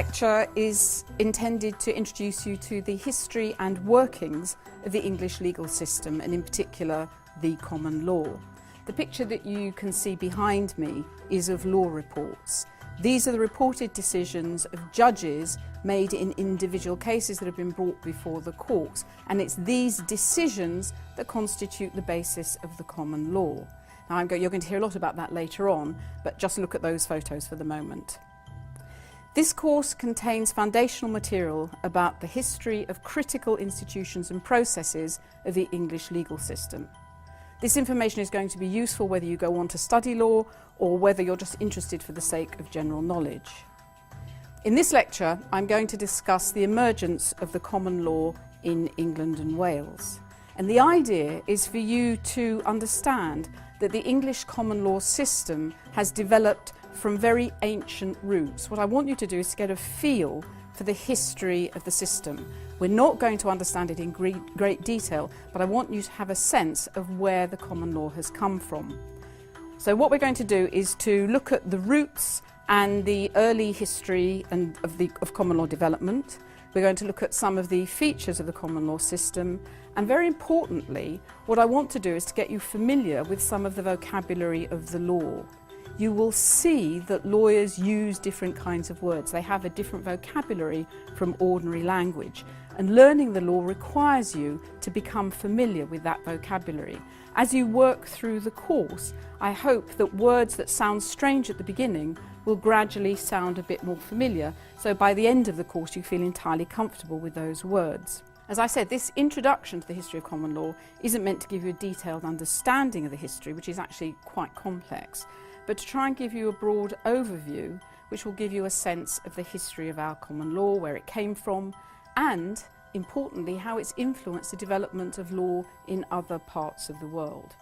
lecture is intended to introduce you to the history and workings of the English legal system, and in particular the common law. The picture that you can see behind me is of law reports. These are the reported decisions of judges made in individual cases that have been brought before the courts, and it's these decisions that constitute the basis of the common law. Now you're going to hear a lot about that later on, but just look at those photos for the moment. This course contains foundational material about the history of critical institutions and processes of the English legal system. This information is going to be useful whether you go on to study law or whether you're just interested for the sake of general knowledge. In this lecture, I'm going to discuss the emergence of the common law in England and Wales. And the idea is for you to understand that the English common law system has developed from very ancient roots. What I want you to do is to get a feel for the history of the system. We're not going to understand it in great detail, but I want you to have a sense of where the common law has come from. So what we're going to do is to look at the roots and the early history of common law development. We're going to look at some of the features of the common law system, and very importantly, what I want to do is to get you familiar with some of the vocabulary of the law. You will see that lawyers use different kinds of words. They have a different vocabulary from ordinary language, and learning the law requires you to become familiar with that vocabulary. As you work through the course, I hope that words that sound strange at the beginning will gradually sound a bit more familiar, so by the end of the course you feel entirely comfortable with those words. As I said, this introduction to the history of common law isn't meant to give you a detailed understanding of the history, which is actually quite complex, but to try and give you a broad overview which will give you a sense of the history of our common law, where it came from, and importantly how it's influenced the development of law in other parts of the world.